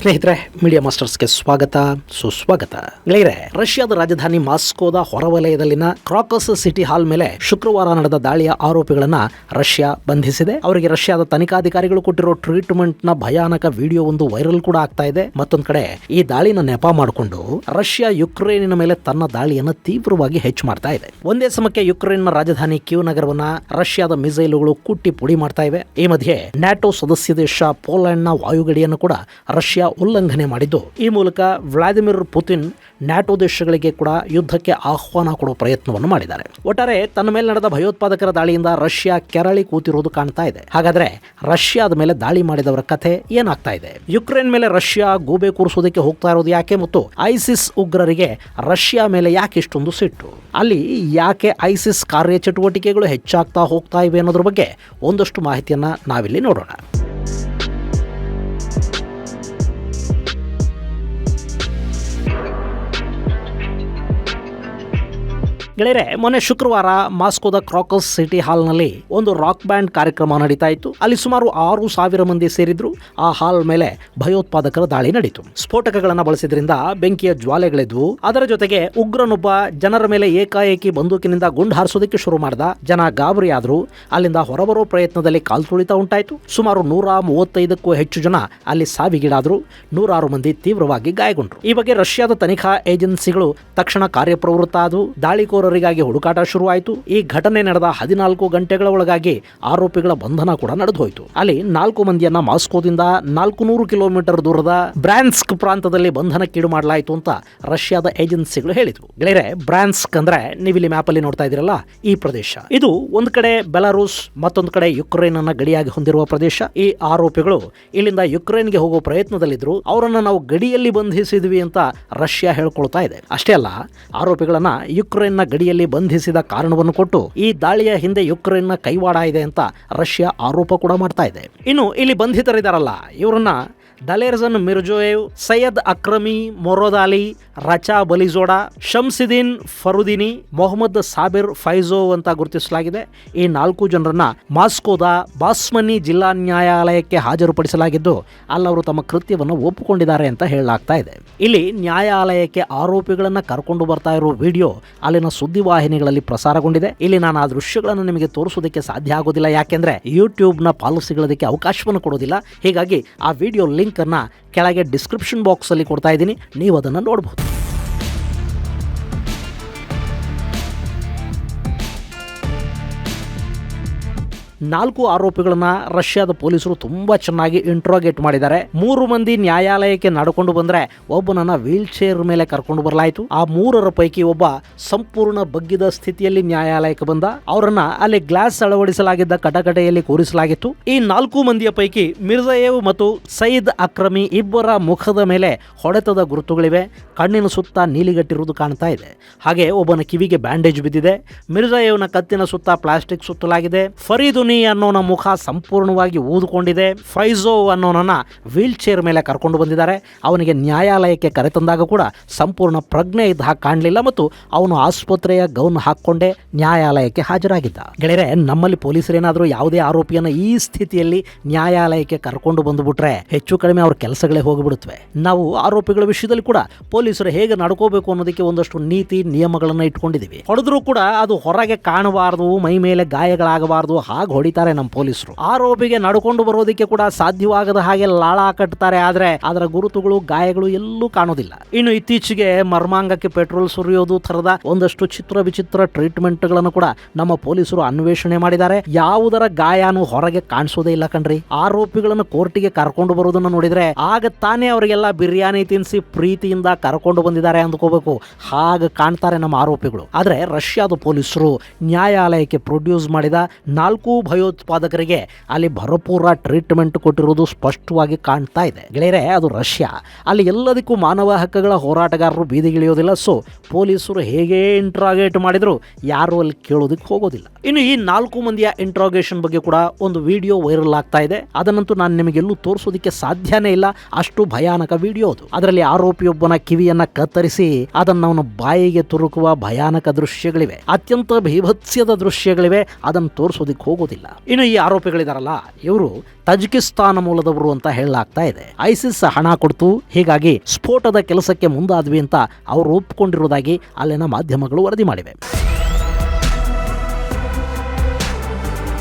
ಸ್ನೇಹಿತರೆ, ಮೀಡಿಯಾ ಮಾಸ್ಟರ್ಸ್ಗೆ ಸ್ವಾಗತ ಸುಸ್ವಾಗತ. ಗೆಳೆಯರೆ, ರಷ್ಯಾದ ರಾಜಧಾನಿ ಮಾಸ್ಕೋದ ಹೊರವಲಯದಲ್ಲಿನ ಕ್ರಾಕಸ್ ಸಿಟಿ ಹಾಲ್ ಮೇಲೆ ಶುಕ್ರವಾರ ನಡೆದ ದಾಳಿಯ ಆರೋಪಿಗಳನ್ನ ರಷ್ಯಾ ಬಂಧಿಸಿದೆ. ಅವರಿಗೆ ರಷ್ಯಾದ ತನಿಖಾಧಿಕಾರಿಗಳು ಕೊಟ್ಟಿರೋ ಟ್ರೀಟ್ಮೆಂಟ್ ನ ಭಯಾನಕ ವಿಡಿಯೋ ಒಂದು ವೈರಲ್ ಕೂಡ ಆಗ್ತಾ ಇದೆ. ಮತ್ತೊಂದು ಕಡೆ ಈ ದಾಳಿನ ನೆಪ ಮಾಡಿಕೊಂಡು ರಷ್ಯಾ ಯುಕ್ರೇನಿನ ಮೇಲೆ ತನ್ನ ದಾಳಿಯನ್ನು ತೀವ್ರವಾಗಿ ಹೆಚ್ಚು ಮಾಡ್ತಾ ಇದೆ. ಒಂದೇ ಸಮಯಕ್ಕೆ ಯುಕ್ರೇನ್ನ ರಾಜಧಾನಿ ಕೀವ್ ನಗರವನ್ನ ರಷ್ಯಾದ ಮಿಸೈಲುಗಳು ಕುಟ್ಟಿ ಪುಡಿ ಮಾಡ್ತಾ ಇವೆ. ಈ ಮಧ್ಯೆ ನ್ಯಾಟೋ ಸದಸ್ಯ ದೇಶ ಪೋಲೆಂಡ್ನ ವಾಯುಗಡಿಯನ್ನು ಕೂಡ ರಷ್ಯಾ ಉಲ್ಲಂಘನೆ ಮಾಡಿದ್ದು, ಈ ಮೂಲಕ ವ್ಲಾದಿಮಿರ್ ಪುತಿನ್ ನ್ಯಾಟೋ ದೇಶಗಳಿಗೆ ಕೂಡ ಯುದ್ಧಕ್ಕೆ ಆಹ್ವಾನ ಕೊಡುವ ಪ್ರಯತ್ನವನ್ನು ಮಾಡಿದ್ದಾರೆ. ಒಟ್ಟಾರೆ ತನ್ನ ಮೇಲೆ ನಡೆದ ಭಯೋತ್ಪಾದಕರ ದಾಳಿಯಿಂದ ರಷ್ಯಾ ಕೆರಳಿ ಕೂತಿರುವುದು ಕಾಣ್ತಾ ಇದೆ. ಹಾಗಾದ್ರೆ ರಷ್ಯಾದ ಮೇಲೆ ದಾಳಿ ಮಾಡಿದವರ ಕಥೆ ಏನಾಗ್ತಾ ಇದೆ? ಯುಕ್ರೇನ್ ಮೇಲೆ ರಷ್ಯಾ ಗೂಬೆ ಕೂರಿಸೋದಕ್ಕೆ ಹೋಗ್ತಾ ಇರೋದು ಯಾಕೆ? ಮತ್ತು ಐಸಿಸ್ ಉಗ್ರರಿಗೆ ರಷ್ಯಾ ಮೇಲೆ ಯಾಕೆ ಇಷ್ಟೊಂದು ಸಿಟ್ಟು? ಅಲ್ಲಿ ಯಾಕೆ ಐಸಿಸ್ ಕಾರ್ಯಚಟುವಟಿಕೆಗಳು ಹೆಚ್ಚಾಗ್ತಾ ಹೋಗ್ತಾ ಇವೆ ಅನ್ನೋದ್ರ ಬಗ್ಗೆ ಒಂದಷ್ಟು ಮಾಹಿತಿಯನ್ನ ನಾವಿಲ್ಲಿ ನೋಡೋಣ. ಗೆಳೆಯರೆ, ಮೊನ್ನೆ ಶುಕ್ರವಾರ ಮಾಸ್ಕೋದ ಕ್ರಾಕಸ್ ಸಿಟಿ ಹಾಲ್ನಲ್ಲಿ ಒಂದು ರಾಕ್ ಬ್ಯಾಂಡ್ ಕಾರ್ಯಕ್ರಮ ನಡೀತಾ ಇತ್ತು. ಅಲ್ಲಿ ಸುಮಾರು 6,000 ಮಂದಿ ಸೇರಿದ್ರು. ಆ ಹಾಲ್ ಮೇಲೆ ಭಯೋತ್ಪಾದಕರ ದಾಳಿ ನಡೀತು. ಸ್ಫೋಟಕಗಳನ್ನು ಬಳಸಿದ್ರಿಂದ ಬೆಂಕಿಯ ಜ್ವಾಲೆಗಳಿದ್ವು. ಅದರ ಜೊತೆಗೆ ಉಗ್ರನೊಬ್ಬ ಜನರ ಮೇಲೆ ಏಕಾಏಕಿ ಬಂದೂಕಿನಿಂದ ಗುಂಡು ಹಾರಿಸೋದಕ್ಕೆ ಶುರು ಮಾಡಿದ. ಜನ ಗಾಬರಿಯಾದ್ರು. ಅಲ್ಲಿಂದ ಹೊರಬರೋ ಪ್ರಯತ್ನದಲ್ಲಿ ಕಾಲ್ತುಳಿತ ಉಂಟಾಯಿತು. ಸುಮಾರು 135ಕ್ಕೂ ಹೆಚ್ಚು ಜನ ಅಲ್ಲಿ ಸಾವಿಗೀಡಾದ್ರು. 106 ಮಂದಿ ತೀವ್ರವಾಗಿ ಗಾಯಗೊಂಡ್ರು. ಈ ಬಗ್ಗೆ ರಷ್ಯಾದ ತನಿಖಾ ಏಜೆನ್ಸಿಗಳು ತಕ್ಷಣ ಕಾರ್ಯಪ್ರವೃತ್ತ ಆದವು. ದಾಳಿಕೋರರಿಗಾಗಿ ಹುಡುಕಾಟ ಶುರುವಾಯಿತು. ಈ ಘಟನೆ ನಡೆದ 14 ಗಂಟೆಗಳ ಒಳಗಾಗಿ ಆರೋಪಿಗಳ ಬಂಧನ ಕೂಡ ನಡೆದು ಹೋಯಿತು. ಅಲ್ಲಿ 4 ಮಂದಿಯನ್ನ ಮಾಸ್ಕೋದಿಂದ 400 ಕಿಲೋಮೀಟರ್ ದೂರದ ಬ್ರಾನ್ಸ್ಕ್ ಪ್ರಾಂತದಲ್ಲಿ ಬಂಧನಕ್ಕೀಡು ಮಾಡಲಾಯಿತು ಅಂತ ರಷ್ಯಾದ ಏಜೆನ್ಸಿಗಳು ಹೇಳಿದ್ರು. ಗೆಳೆಯರೆ, ಬ್ರಾನ್ಸ್ಕ್ ಅಂದ್ರೆ ನೀವಿಲ್ಲಿ ಮ್ಯಾಪ್ ಅಲ್ಲಿ ನೋಡ್ತಾ ಇದ್ದೀರಲ್ಲ, ಈ ಪ್ರದೇಶ ಇದು ಒಂದು ಕಡೆ ಬೆಲಾರೂಸ್, ಮತ್ತೊಂದು ಕಡೆ ಯುಕ್ರೇನ್ ಅನ್ನ ಗಡಿಯಾಗಿ ಹೊಂದಿರುವ ಪ್ರದೇಶ. ಈ ಆರೋಪಿಗಳು ಇಲ್ಲಿಂದ ಯುಕ್ರೇನ್ಗೆ ಹೋಗುವ ಪ್ರಯತ್ನದಲ್ಲಿದ್ರು. ಅವರನ್ನ ನಾವು ಗಡಿಯಲ್ಲಿ ಬಂಧಿಸಿದ್ವಿ ಅಂತ ರಷ್ಯಾ ಹೇಳ್ಕೊಳ್ತಾ ಇದೆ. ಅಷ್ಟೇ ಅಲ್ಲ, ಆರೋಪಿಗಳನ್ನ ಯುಕ್ರೇನ್ನ ಗಡಿಯಲ್ಲಿ ಬಂಧಿಸಿದ ಕಾರಣವನ್ನು ಕೊಟ್ಟು ಈ ದಾಳಿಯ ಹಿಂದೆ ಯುಕ್ರೇನ್ನ ಕೈವಾಡ ಇದೆ ಅಂತ ರಷ್ಯಾ ಆರೋಪ ಕೂಡ ಮಾಡ್ತಾ ಇದೆ. ಇನ್ನು ಇಲ್ಲಿ ಬಂಧಿತರಿದಾರಲ್ಲ, ಇವರನ್ನ ದಲೇರ್ಜನ್ ಮಿರ್ಜೋಯೇವ್, ಸೈಯದ್ ಅಕ್ರಮಿ ಮೊರೋದಾಲಿ, ರಚಾ ಬಲಿಜೋಡಾ, ಶಮ್ಸಿದೀನ್ ಫರುದಿನಿ, ಮೊಹಮ್ಮದ್ ಸಾಬಿರ್ ಫೈಜೋವ್ ಅಂತ ಗುರುತಿಸಲಾಗಿದೆ. ಈ 4 ಜನರನ್ನ ಮಾಸ್ಕೋದ ಬಾಸ್ಮನಿ ಜಿಲ್ಲಾ ನ್ಯಾಯಾಲಯಕ್ಕೆ ಹಾಜರುಪಡಿಸಲಾಗಿದ್ದು, ಅಲ್ಲವರು ತಮ್ಮ ಕೃತ್ಯವನ್ನು ಒಪ್ಪಿಕೊಂಡಿದ್ದಾರೆ ಅಂತ ಹೇಳಲಾಗ್ತಾ ಇದೆ. ಇಲ್ಲಿ ನ್ಯಾಯಾಲಯಕ್ಕೆ ಆರೋಪಿಗಳನ್ನ ಕರ್ಕೊಂಡು ಬರ್ತಾ ಇರೋ ವಿಡಿಯೋ ಅಲ್ಲಿನ ಸುದ್ದಿವಾಹಿನಿಗಳಲ್ಲಿ ಪ್ರಸಾರಗೊಂಡಿದೆ. ಇಲ್ಲಿ ನಾನು ಆ ದೃಶ್ಯಗಳನ್ನು ನಿಮಗೆ ತೋರಿಸೋದಕ್ಕೆ ಸಾಧ್ಯ ಆಗೋದಿಲ್ಲ, ಯಾಕೆಂದ್ರೆ ಯೂಟ್ಯೂಬ್ನ ಪಾಲಿಸಿಗಳದಕ್ಕೆ ಅವಕಾಶವನ್ನು ಕೊಡೋದಿಲ್ಲ. ಹೀಗಾಗಿ ಆ ವಿಡಿಯೋ ಲಿಂಕ್ ಅನ್ನ ಕೆಳಗೆ ಡಿಸ್ಕ್ರಿಪ್ಷನ್ ಬಾಕ್ಸ್ ಅಲ್ಲಿ ಕೊಡ್ತಾ ಇದ್ದೀನಿ, ನೀವು ಅದನ್ನು ನೋಡಬಹುದು. ನಾಲ್ಕು ಆರೋಪಿಗಳನ್ನ ರಷ್ಯಾದ ಪೊಲೀಸರು ತುಂಬಾ ಚೆನ್ನಾಗಿ ಇಂಟ್ರೋಗೇಟ್ ಮಾಡಿದ್ದಾರೆ. 3 ಮಂದಿ ನ್ಯಾಯಾಲಯಕ್ಕೆ ನಡ್ಕೊಂಡು ಬಂದ್ರೆ ಒಬ್ಬನನ್ನ ವೀಲ್ ಚೇರ್ ಮೇಲೆ ಕರ್ಕೊಂಡು ಬರಲಾಯಿತು. ಆ 3ರ ಪೈಕಿ ಒಬ್ಬ ಸಂಪೂರ್ಣ ಬಗ್ಗಿದ ಸ್ಥಿತಿಯಲ್ಲಿ ನ್ಯಾಯಾಲಯಕ್ಕೆ ಬಂದ. ಅವರನ್ನ ಅಲ್ಲಿ ಗ್ಲಾಸ್ ಅಳವಡಿಸಲಾಗಿದ್ದ ಕಟಕಟೆಯಲ್ಲಿ ಕೂರಿಸಲಾಗಿತ್ತು. ಈ 4 ಮಂದಿಯ ಪೈಕಿ ಮಿರ್ಜಾಯೇವ್ ಮತ್ತು ಸೈಯದ್ ಅಕ್ರಮಿ ಇಬ್ಬರ ಮುಖದ ಮೇಲೆ ಹೊಡೆತದ ಗುರುತುಗಳಿವೆ. ಕಣ್ಣಿನ ಸುತ್ತ ನೀಲಿಗಟ್ಟಿರುವುದು ಕಾಣ್ತಾ ಇದೆ. ಹಾಗೆ ಒಬ್ಬನ ಕಿವಿಗೆ ಬ್ಯಾಂಡೇಜ್ ಬಿದ್ದಿದೆ. ಮಿರ್ಜಾಯೇವ್ನ ಕತ್ತಿನ ಸುತ್ತ ಪ್ಲಾಸ್ಟಿಕ್ ಸುತ್ತಲಾಗಿದೆ. ಫರೀದುನಿ ಅನ್ನೋನ ಮುಖ ಸಂಪೂರ್ಣವಾಗಿ ಊದುಕೊಂಡಿದೆ. ಫೈಜೋವ್ ಅನ್ನೋನನ್ನ ವೀಲ್ ಚೇರ್ ಮೇಲೆ ಕರ್ಕೊಂಡು ಬಂದಿದ್ದಾರೆ. ಅವನಿಗೆ ನ್ಯಾಯಾಲಯಕ್ಕೆ ಕರೆತಂದಾಗ ಕೂಡ ಸಂಪೂರ್ಣ ಪ್ರಜ್ಞೆ ಇದ್ದ ಹಾಗೆ ಕಾಣಲಿಲ್ಲ ಮತ್ತು ಅವನು ಆಸ್ಪತ್ರೆಯ ಗೌನ್ ಹಾಕೊಂಡೇ ನ್ಯಾಯಾಲಯಕ್ಕೆ ಹಾಜರಾಗಿದ್ದ. ಗೆಳೆಯರೆ, ನಮ್ಮಲ್ಲಿ ಪೊಲೀಸರೇನಾದರೂ ಯಾವುದೇ ಆರೋಪಿಯನ್ನ ಈ ಸ್ಥಿತಿಯಲ್ಲಿ ನ್ಯಾಯಾಲಯಕ್ಕೆ ಕರ್ಕೊಂಡು ಬಂದುಬಿಟ್ರೆ ಹೆಚ್ಚು ಕಡಿಮೆ ಅವ್ರ ಕೆಲಸಗಳೇ ಹೋಗಿಬಿಡುತ್ತವೆ. ನಾವು ಆರೋಪಿಗಳ ವಿಷಯದಲ್ಲಿ ಕೂಡ ಪೊಲೀಸರು ಹೇಗೆ ನಡ್ಕೋಬೇಕು ಅನ್ನೋದಕ್ಕೆ ಒಂದಷ್ಟು ನೀತಿ ನಿಯಮಗಳನ್ನ ಇಟ್ಕೊಂಡಿದ್ದೀವಿ. ಹೊಡೆದ್ರೂ ಕೂಡ ಅದು ಹೊರಗೆ ಕಾಣಬಾರದು, ಮೈ ಮೇಲೆ ಗಾಯಗಳಾಗಬಾರದು, ಹಾಗೆ ಹೊಡಿತಾರೆ ನಮ್ಮ ಪೊಲೀಸರು. ಆರೋಪಿಗೆ ನಡ್ಕೊಂಡು ಬರೋದಕ್ಕೆ ಕೂಡ ಸಾಧ್ಯವಾಗದ ಹಾಗೆ ಲಾಳ ಕಟ್ತಾರೆ. ಆದ್ರೆ ಅದರ ಗುರುತುಗಳು, ಗಾಯಗಳು ಎಲ್ಲೂ ಕಾಣೋದಿಲ್ಲ. ಇನ್ನು ಇತ್ತೀಚೆಗೆ ಮರ್ಮಾಂಗಕ್ಕೆ ಪೆಟ್ರೋಲ್ ಸುರಿಯೋದು ತರದ ಒಂದಷ್ಟು ಚಿತ್ರ ವಿಚಿತ್ರ ಟ್ರೀಟ್ಮೆಂಟ್ ಗಳನ್ನು ಕೂಡ ನಮ್ಮ ಪೊಲೀಸರು ಅನ್ವೇಷಣೆ ಮಾಡಿದ್ದಾರೆ. ಯಾವುದರ ಗಾಯನೂ ಹೊರಗೆ ಕಾಣಿಸೋದೇ ಇಲ್ಲ ಕಣ್ರಿ. ಆರೋಪಿಗಳನ್ನು ಕೋರ್ಟಿಗೆ ಕರ್ಕೊಂಡು ಬರೋದನ್ನ ನೋಡಿದ್ರೆ ಆಗ ತಾನೇ ಅವರಿಗೆಲ್ಲ ಬಿರಿಯಾನಿ ತಿನ್ನಿಸಿ ಪ್ರೀತಿಯಿಂದ ಕರ್ಕೊಂಡು ಬಂದಿದ್ದಾರೆ ಅಂದ್ಕೋಬೇಕು. ಹಾಗೆ ಕಾಣ್ತಾರೆ ನಮ್ಮ ಆರೋಪಿಗಳು. ಆದ್ರೆ ರಷ್ಯಾದ ಪೊಲೀಸರು ನ್ಯಾಯಾಲಯಕ್ಕೆ ಪ್ರೊಡ್ಯೂಸ್ ಮಾಡಿದ 4 ಭಯೋತ್ಪಾದಕರಿಗೆ ಅಲ್ಲಿ ಭರಪೂರ ಟ್ರೀಟ್ಮೆಂಟ್ ಕೊಟ್ಟಿರುವುದು ಸ್ಪಷ್ಟವಾಗಿ ಕಾಣ್ತಾ ಇದೆ. ಗೆಳೆಯರೆ, ಅದು ರಷ್ಯಾ. ಅಲ್ಲಿ ಎಲ್ಲದಕ್ಕೂ ಮಾನವ ಹಕ್ಕುಗಳ ಹೋರಾಟಗಾರರು ಬೀದಿಗಿಳಿಯೋದಿಲ್ಲ. ಸೊ ಪೊಲೀಸರು ಹೇಗೆ ಇಂಟ್ರಾಗೇಟ್ ಮಾಡಿದ್ರು ಯಾರು ಅಲ್ಲಿ ಕೇಳೋದಕ್ಕೆ ಹೋಗೋದಿಲ್ಲ. ಇನ್ನು ಈ 4 ಮಂದಿಯ ಇಂಟ್ರಾಗೇಷನ್ ಬಗ್ಗೆ ಕೂಡ ಒಂದು ವಿಡಿಯೋ ವೈರಲ್ ಆಗ್ತಾ ಇದೆ. ಅದನ್ನಂತೂ ನಾನು ನಿಮಗೆಲ್ಲೂ ತೋರಿಸೋದಕ್ಕೆ ಸಾಧ್ಯನೇ ಇಲ್ಲ, ಅಷ್ಟು ಭಯಾನಕ ವಿಡಿಯೋ ಅದು. ಅದರಲ್ಲಿ ಆರೋಪಿಯೊಬ್ಬನ ಕಿವಿಯನ್ನ ಕತ್ತರಿಸಿ ಅದನ್ನು ಅವನ ಬಾಯಿಗೆ ತುರುಕುವ ಭಯಾನಕ ದೃಶ್ಯಗಳಿವೆ. ಅತ್ಯಂತ ಭೀಭತ್ಸ್ಯದ ದೃಶ್ಯಗಳಿವೆ. ಅದನ್ನು ತೋರಿಸೋದಕ್ಕೆ ಹೋಗೋದಿಲ್ಲ. ಮಾಡೋದಿಲ್ಲ. ಇನ್ನು ಈ ಆರೋಪಿಗಳಿದಾರಲ್ಲ, ಇವರು ತಜಿಕಿಸ್ತಾನ ಮೂಲದವರು ಅಂತ ಹೇಳಲಾಗ್ತಾ ಇದೆ. ಐಸಿಸ್ ಹಣ ಕೊಡ್ತು, ಹೀಗಾಗಿ ಸ್ಫೋಟದ ಕೆಲಸಕ್ಕೆ ಮುಂದಾದ್ವಿ ಅಂತ ಅವರು ಒಪ್ಪಿಕೊಂಡಿರುವುದಾಗಿ ಅಲ್ಲಿನ ಮಾಧ್ಯಮಗಳು ವರದಿ ಮಾಡಿವೆ.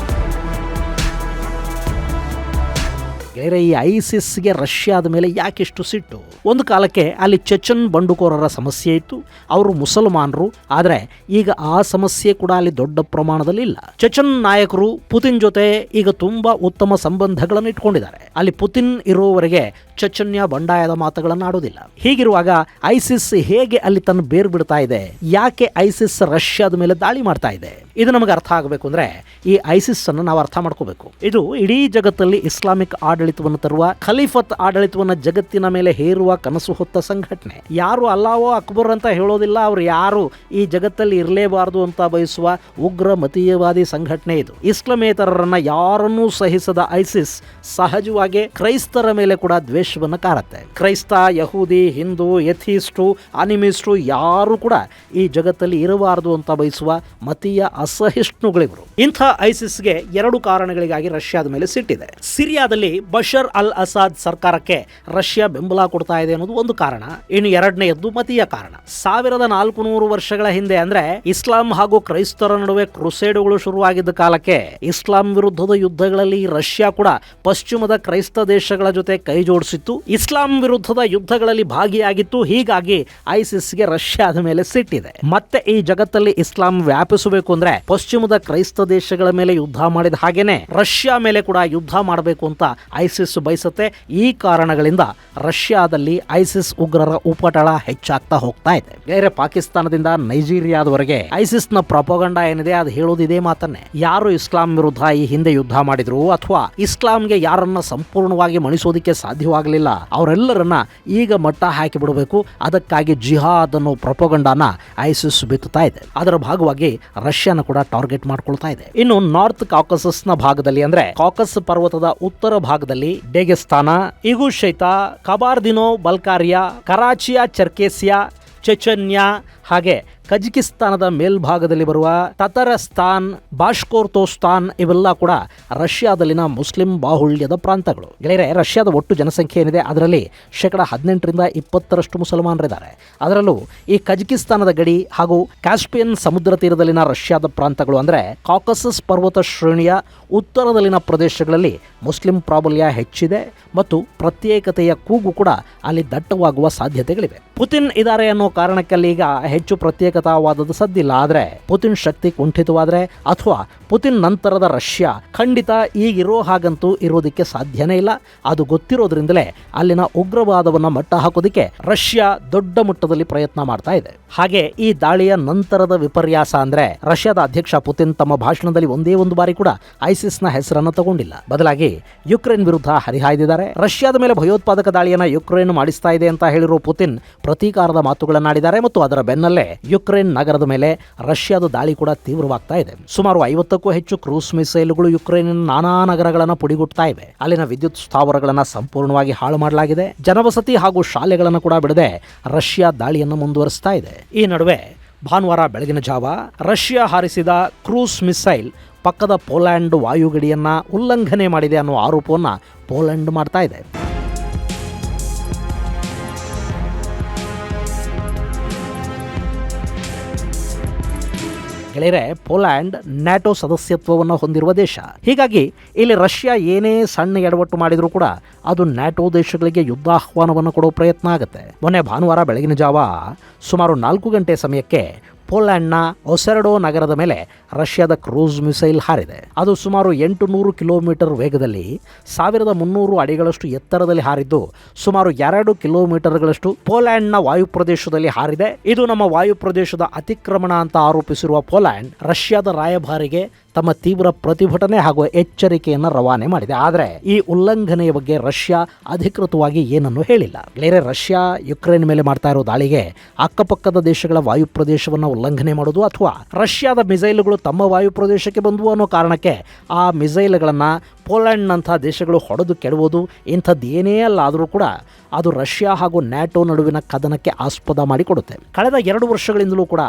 ಈ ಐಸಿಸ್ಗೆ ರಷ್ಯಾದ ಮೇಲೆ ಯಾಕೆಷ್ಟು ಸಿಟ್ಟು? ಒಂದು ಕಾಲಕ್ಕೆ ಅಲ್ಲಿ ಚೆಚನ್ ಬಂಡುಕೋರರ ಸಮಸ್ಯೆ ಇತ್ತು. ಅವರು ಮುಸಲ್ಮಾನರು, ಆದರೆ ಈಗ ಆ ಸಮಸ್ಯೆ ಕೂಡ ಅಲ್ಲಿ ದೊಡ್ಡ ಪ್ರಮಾಣದಲ್ಲಿ ಇಲ್ಲ. ಚೆಚನ್ ನಾಯಕರು ಪುತಿನ್ ಜೊತೆ ಈಗ ತುಂಬಾ ಉತ್ತಮ ಸಂಬಂಧಗಳನ್ನು ಇಟ್ಕೊಂಡಿದ್ದಾರೆ. ಅಲ್ಲಿ ಪುತಿನ್ ಇರುವವರೆಗೆ ಚೆಚನ್ಯ ಬಂಡಾಯದ ಮಾತುಗಳನ್ನು ಆಡೋದಿಲ್ಲ. ಹೀಗಿರುವಾಗ ಐಸಿಸ್ ಹೇಗೆ ಅಲ್ಲಿ ತನ್ನ ಬೇರು ಬಿಡ್ತಾ ಇದೆ? ಯಾಕೆ ಐಸಿಸ್ ರಷ್ಯಾದ ಮೇಲೆ ದಾಳಿ ಮಾಡ್ತಾ ಇದೆ? ಇದು ನಮಗೆ ಅರ್ಥ ಆಗಬೇಕು ಅಂದ್ರೆ ಈ ಐಸಿಸ್ ಅನ್ನು ನಾವು ಅರ್ಥ ಮಾಡ್ಕೋಬೇಕು. ಇದು ಇಡೀ ಜಗತ್ತಲ್ಲಿ ಇಸ್ಲಾಮಿಕ್ ಆಡಳಿತವನ್ನು ತರುವ, ಖಲೀಫತ್ ಆಡಳಿತವನ್ನು ಜಗತ್ತಿನ ಮೇಲೆ ಹೇರುವ ಕನಸು ಹೊತ್ತ ಸಂಘಟನೆ. ಯಾರು ಅಲ್ಲಾಹೋ ಅಕ್ಬರ್ ಅಂತ ಹೇಳೋದಿಲ್ಲ, ಅವರು ಯಾರು ಈ ಜಗತ್ತಲ್ಲಿ ಇರಲೇಬಾರದು ಅಂತ ಬಯಸುವ ಉಗ್ರ ಮತೀಯವಾದಿ ಸಂಘಟನೆ ಇದು. ಇಸ್ಲಾಮೇತರರನ್ನ ಯಾರನ್ನೂ ಸಹಿಸದ ಐಸಿಸ್ ಸಹಜವಾಗಿ ಕ್ರೈಸ್ತರ ಮೇಲೆ ಕೂಡ ದ್ವೇಷವನ್ನು ಕಾರತ್ತೆ. ಕ್ರೈಸ್ತ, ಯಹೂದಿ, ಹಿಂದೂ, ಎಥಿಸ್ಟು, ಅನಿಮಿಸ್ಟು ಯಾರು ಕೂಡ ಈ ಜಗತ್ತಲ್ಲಿ ಇರಬಾರದು ಅಂತ ಬಯಸುವ ಮತೀಯ ಅಸಹಿಷ್ಣುಗಳಿವರು. ಇಂಥ ಐಸಿಸ್ಗೆ 2 ಕಾರಣಗಳಿಗಾಗಿ ರಷ್ಯಾದ ಮೇಲೆ ಸಿಟ್ಟಿದೆ. ಸಿರಿಯಾದಲ್ಲಿ ಬಶರ್ ಅಲ್ ಅಸಾದ್ ಸರ್ಕಾರಕ್ಕೆ ರಷ್ಯಾ ಬೆಂಬಲ ಕೊಡ್ತಾ ಇದೆ ಅನ್ನೋದು ಒಂದು ಕಾರಣ. ಇನ್ನು ಎರಡನೆಯದ್ದು ಮತೀಯ ಕಾರಣ. 1400 ವರ್ಷಗಳ ಹಿಂದೆ, ಅಂದ್ರೆ ಇಸ್ಲಾಂ ಹಾಗೂ ಕ್ರೈಸ್ತರ ನಡುವೆ ಕ್ರುಸೇಡ್ಗಳು ಶುರುವಾಗಿದ್ದ ಕಾಲಕ್ಕೆ ಇಸ್ಲಾಂ ವಿರುದ್ಧದ ಯುದ್ಧಗಳಲ್ಲಿ ರಷ್ಯಾ ಕೂಡ ಪಶ್ಚಿಮದ ಕ್ರೈಸ್ತ ದೇಶಗಳ ಜೊತೆ ಕೈ ಜೋಡಿಸಿತ್ತು. ಇಸ್ಲಾಂ ವಿರುದ್ಧದ ಯುದ್ಧಗಳಲ್ಲಿ ಭಾಗಿಯಾಗಿತ್ತು. ಹೀಗಾಗಿ ಐಸಿಸ್ಗೆ ರಷ್ಯಾದ ಮೇಲೆ ಸಿಟ್ಟಿದೆ. ಮತ್ತೆ ಈ ಜಗತ್ತಲ್ಲಿ ಇಸ್ಲಾಂ ವ್ಯಾಪಿಸಬೇಕು ಅಂದ್ರೆ ಪಶ್ಚಿಮದ ಕ್ರೈಸ್ತ ದೇಶಗಳ ಮೇಲೆ ಯುದ್ಧ ಮಾಡಿದ ಹಾಗೇನೆ ರಷ್ಯಾ ಮೇಲೆ ಕೂಡ ಯುದ್ಧ ಮಾಡಬೇಕು ಅಂತ ಐಸಿಸ್ ಬಯಸುತ್ತೆ. ಈ ಕಾರಣಗಳಿಂದ ರಷ್ಯಾದಲ್ಲಿ ಐಸಿಸ್ ಉಗ್ರರ ಉಪಟಳ ಹೆಚ್ಚಾಗ್ತಾ ಹೋಗ್ತಾ ಇದೆ. ಬೇರೆ ಪಾಕಿಸ್ತಾನದಿಂದ ನೈಜೀರಿಯಾದವರೆಗೆ ಐಸಿಸ್ ನ ಪ್ರೊಪಗಂಡ ಏನಿದೆ ಅದು ಹೇಳೋದು ಇದೇ ಮಾತನ್ನೇ. ಯಾರು ಇಸ್ಲಾಂ ವಿರುದ್ಧ ಈ ಹಿಂದೆ ಯುದ್ಧ ಮಾಡಿದ್ರು ಅಥವಾ ಇಸ್ಲಾಂಗೆ ಯಾರನ್ನ ಸಂಪೂರ್ಣವಾಗಿ ಮಣಿಸೋದಕ್ಕೆ ಸಾಧ್ಯವಾಗಲಿಲ್ಲ, ಅವರೆಲ್ಲರನ್ನ ಈಗ ಮಟ್ಟ ಹಾಕಿ ಬಿಡಬೇಕು. ಅದಕ್ಕಾಗಿ ಜಿಹಾದ್ ಅನ್ನೋ ಪ್ರೊಪಗಂಡಾನ ಐಸಿಸ್ ಬಿತ್ತುತ್ತಾ ಇದೆ. ಅದರ ಭಾಗವಾಗಿ ರಷ್ಯಾನ ಕೂಡ ಟಾರ್ಗೆಟ್ ಮಾಡ್ಕೊಳ್ತಾ ಇದೆ. ಇನ್ನು ನಾರ್ತ್ ಕಾಕಸಸ್ ನ ಭಾಗದಲ್ಲಿ, ಅಂದ್ರೆ ಕಾಕಸ್ ಪರ್ವತದ ಉತ್ತರ ಭಾಗದಲ್ಲಿ ಡೇಗೆಸ್ತಾನ, ಇಗುಶೈತಾ, ಕಬಾರ್ದಿನೋ ಬಲ್ಕಾರಿಯಾ, ಕರಾಚಿಯಾ, ಚರ್ಕೇಸಿಯಾ, ಚೆಚನ್ಯಾ ಹಾಗೆ ಕಜಕಿಸ್ತಾನದ ಮೇಲ್ಭಾಗದಲ್ಲಿ ಬರುವ ತತರಸ್ತಾನ್, ಬಾಷ್ಕೋರ್ತೋಸ್ತಾನ್ ಇವೆಲ್ಲ ಕೂಡ ರಷ್ಯಾದಲ್ಲಿನ ಮುಸ್ಲಿಂ ಬಾಹುಳ್ಯದ ಪ್ರಾಂತಗಳು. ಗೆಳೆಯರೆ, ರಷ್ಯಾದ ಒಟ್ಟು ಜನಸಂಖ್ಯೆ ಏನಿದೆ ಅದರಲ್ಲಿ 18% 20% ಮುಸಲ್ಮಾನರಿದ್ದಾರೆ. ಅದರಲ್ಲೂ ಈ ಕಜಕಿಸ್ತಾನದ ಗಡಿ ಹಾಗೂ ಕ್ಯಾಸ್ಪಿಯನ್ ಸಮುದ್ರ ತೀರದಲ್ಲಿನ ರಷ್ಯಾದ ಪ್ರಾಂತಗಳು, ಅಂದರೆ ಕಾಕಸಸ್ ಪರ್ವತ ಶ್ರೇಣಿಯ ಉತ್ತರದಲ್ಲಿನ ಪ್ರದೇಶಗಳಲ್ಲಿ ಮುಸ್ಲಿಂ ಪ್ರಾಬಲ್ಯ ಹೆಚ್ಚಿದೆ ಮತ್ತು ಪ್ರತ್ಯೇಕತೆಯ ಕೂಗು ಕೂಡ ಅಲ್ಲಿ ದಟ್ಟವಾಗುವ ಸಾಧ್ಯತೆಗಳಿವೆ. ಪುತಿನ್ ಇದ್ದಾರೆ ಅನ್ನೋ ಕಾರಣಕ್ಕಲ್ಲಿ ಈಗ ಹೆಚ್ಚು ಪ್ರತ್ಯೇಕತಾವಾದದ ಸದ್ದಿಲ್ಲ. ಆದರೆ ಪುತಿನ್ ಶಕ್ತಿ ಕುಂಠಿತವಾದರೆ ಅಥವಾ ಪುತಿನ್ ನಂತರದ ರಷ್ಯಾ ಖಂಡಿತ ಈಗಿರೋ ಹಾಗಂತೂ ಇರೋದಕ್ಕೆ ಸಾಧ್ಯನೇ ಇಲ್ಲ. ಅದು ಗೊತ್ತಿರೋದ್ರಿಂದಲೇ ಅಲ್ಲಿನ ಉಗ್ರವಾದವನ್ನು ಮಟ್ಟ ಹಾಕೋದಕ್ಕೆ ರಷ್ಯಾ ದೊಡ್ಡ ಮಟ್ಟದಲ್ಲಿ ಪ್ರಯತ್ನ ಮಾಡ್ತಾ ಇದೆ. ಹಾಗೆ ಈ ದಾಳಿಯ ನಂತರದ ವಿಪರ್ಯಾಸ ಅಂದ್ರೆ ರಷ್ಯಾದ ಅಧ್ಯಕ್ಷ ಪುತಿನ್ ತಮ್ಮ ಭಾಷಣದಲ್ಲಿ ಒಂದೇ ಒಂದು ಬಾರಿ ಕೂಡ ಐಸಿಸ್ನ ಹೆಸರನ್ನು ತಗೊಂಡಿಲ್ಲ. ಬದಲಾಗಿ ಯುಕ್ರೇನ್ ವಿರುದ್ಧ ಹರಿಹಾಯ್ದಿದ್ದಾರೆ. ರಷ್ಯಾದ ಮೇಲೆ ಭಯೋತ್ಪಾದಕ ದಾಳಿಯನ್ನ ಯುಕ್ರೇನ್ ಮಾಡಿಸ್ತಾ ಇದೆ ಅಂತ ಹೇಳಿರೋ ಪುತಿನ್ ಪ್ರತೀಕಾರದ ಮಾತುಗಳನ್ನಾಡಿದ್ದಾರೆ ಮತ್ತು ಅದರ ಬೆನ್ನಲ್ಲೇ ಯುಕ್ರೇನ್ ನಗರದ ಮೇಲೆ ರಷ್ಯಾದ ದಾಳಿ ಕೂಡ ತೀವ್ರವಾಗ್ತಾ ಇದೆ. ಸುಮಾರು 50ಕ್ಕೂ ಹೆಚ್ಚು ಕ್ರೂಸ್ ಮಿಸೈಲ್ಗಳು ಯುಕ್ರೇನಿನ ನಾನಾ ನಗರಗಳನ್ನು ಪುಡಿಗುಟ್ತಾ ಇವೆ. ಅಲ್ಲಿನ ವಿದ್ಯುತ್ ಸ್ಥಾವರಗಳನ್ನು ಸಂಪೂರ್ಣವಾಗಿ ಹಾಳು ಮಾಡಲಾಗಿದೆ. ಜನವಸತಿ ಹಾಗೂ ಶಾಲೆಗಳನ್ನು ಕೂಡ ಬಿಡದೆ ರಷ್ಯಾ ದಾಳಿಯನ್ನು ಮುಂದುವರಿಸ್ತಾ ಇದೆ. ಈ ನಡುವೆ ಭಾನುವಾರ ಬೆಳಗಿನ ಜಾವ ರಷ್ಯಾ ಹಾರಿಸಿದ ಕ್ರೂಸ್ ಮಿಸೈಲ್ ಪಕ್ಕದ ಪೋಲ್ಯಾಂಡ್ ವಾಯುಗಡಿಯನ್ನ ಉಲ್ಲಂಘನೆ ಮಾಡಿದೆ ಅನ್ನೋ ಆರೋಪವನ್ನು ಪೋಲ್ಯಾಂಡ್ ಮಾಡ್ತಾ ಇದೆ. ಗೆಳೆಯರೆ, ಪೋಲ್ಯಾಂಡ್ ನ್ಯಾಟೋ ಸದಸ್ಯತ್ವವನ್ನು ಹೊಂದಿರುವ ದೇಶ. ಹೀಗಾಗಿ ಇಲ್ಲಿ ರಷ್ಯಾ ಏನೇ ಸಣ್ಣ ಎಡವಟ್ಟು ಮಾಡಿದರೂ ಕೂಡ ಅದು ನ್ಯಾಟೋ ದೇಶಗಳಿಗೆ ಯುದ್ಧಾಹ್ವಾನವನ್ನು ಕೊಡೋ ಪ್ರಯತ್ನ ಆಗುತ್ತೆ. ಮೊನ್ನೆ ಭಾನುವಾರ ಬೆಳಗಿನ ಜಾವ ಸುಮಾರು 4 ಗಂಟೆ ಸಮಯಕ್ಕೆ ಪೋಲ್ಯಾಂಡ್ನ ಒಸೆರಡೋ ನಗರದ ಮೇಲೆ ರಷ್ಯಾದ ಕ್ರೂಸ್ ಮಿಸೈಲ್ ಹಾರಿದೆ. ಅದು ಸುಮಾರು 800 ಕಿಲೋಮೀಟರ್ ವೇಗದಲ್ಲಿ 1300 ಅಡಿಗಳಷ್ಟು ಎತ್ತರದಲ್ಲಿ ಹಾರಿದ್ದು ಸುಮಾರು 2 ಕಿಲೋಮೀಟರ್ಗಳಷ್ಟು ಪೋಲ್ಯಾಂಡ್ನ ವಾಯುಪ್ರದೇಶದಲ್ಲಿ ಹಾರಿದೆ. ಇದು ನಮ್ಮ ವಾಯುಪ್ರದೇಶದ ಅತಿಕ್ರಮಣ ಅಂತ ಆರೋಪಿಸಿರುವ ಪೋಲ್ಯಾಂಡ್ ರಷ್ಯಾದ ರಾಯಭಾರಿಗೆ ತಮ್ಮ ತೀವ್ರ ಪ್ರತಿಭಟನೆ ಹಾಗೂ ಎಚ್ಚರಿಕೆಯನ್ನು ರವಾನೆ ಮಾಡಿದೆ. ಆದರೆ ಈ ಉಲ್ಲಂಘನೆಯ ಬಗ್ಗೆ ರಷ್ಯಾ ಅಧಿಕೃತವಾಗಿ ಏನನ್ನು ಹೇಳಿಲ್ಲ. ಬೇರೆ ರಷ್ಯಾ ಯುಕ್ರೇನ್ ಮೇಲೆ ಮಾಡ್ತಾ ಇರೋ ದಾಳಿಗೆ ಅಕ್ಕಪಕ್ಕದ ದೇಶಗಳ ವಾಯುಪ್ರದೇಶವನ್ನು ಉಲ್ಲಂಘನೆ ಮಾಡೋದು ಅಥವಾ ರಷ್ಯಾದ ಮಿಸೈಲ್ಗಳು ತಮ್ಮ ವಾಯುಪ್ರದೇಶಕ್ಕೆ ಬಂದವು ಅನ್ನೋ ಕಾರಣಕ್ಕೆ ಆ ಮಿಸೈಲ್ಗಳನ್ನು ಪೋಲೆಂಡ್ನಂಥ ದೇಶಗಳು ಹೊಡೆದು ಕೆಡವುದು ಇಂಥದ್ದು ಏನೇ ಅಲ್ಲ ಆದರೂ ಕೂಡ ಅದು ರಷ್ಯಾ ಹಾಗೂ ನ್ಯಾಟೋ ನಡುವಿನ ಕದನಕ್ಕೆ ಆಸ್ಪದ ಮಾಡಿಕೊಡುತ್ತೆ. ಕಳೆದ 2 ವರ್ಷಗಳಿಂದಲೂ ಕೂಡ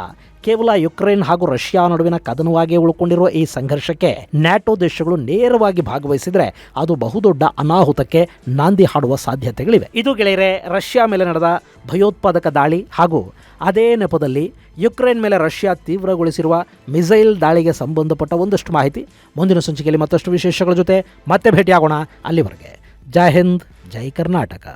ಕೇವಲ ಯುಕ್ರೇನ್ ಹಾಗೂ ರಷ್ಯಾ ನಡುವಿನ ಕದನವಾಗಿ ಉಳ್ಕೊಂಡಿರುವ ಈ ಸಂಘರ್ಷಕ್ಕೆ ನ್ಯಾಟೋ ದೇಶಗಳು ನೇರವಾಗಿ ಭಾಗವಹಿಸಿದರೆ ಅದು ಬಹುದೊಡ್ಡ ಅನಾಹುತಕ್ಕೆ ನಾಂದಿ ಹಾಡುವ ಸಾಧ್ಯತೆಗಳಿವೆ. ಇದು ಗೆಳೆಯರೆ ರಷ್ಯಾ ಮೇಲೆ ನಡೆದ ಭಯೋತ್ಪಾದಕ ದಾಳಿ ಹಾಗೂ ಅದೇ ನೆಪದಲ್ಲಿ ಯುಕ್ರೇನ್ ಮೇಲೆ ರಷ್ಯಾ ತೀವ್ರಗೊಳಿಸಿರುವ ಮಿಸೈಲ್ ದಾಳಿಗೆ ಸಂಬಂಧಪಟ್ಟ ಒಂದಷ್ಟು ಮಾಹಿತಿ. ಮುಂದಿನ ಸಂಚಿಕೆಯಲ್ಲಿ ಮತ್ತಷ್ಟು ವಿಶೇಷಗಳ ಜೊತೆ ಮತ್ತೆ ಭೇಟಿಯಾಗೋಣ. ಅಲ್ಲಿವರೆಗೆ ಜೈ ಹಿಂದ್, ಜೈ ಕರ್ನಾಟಕ.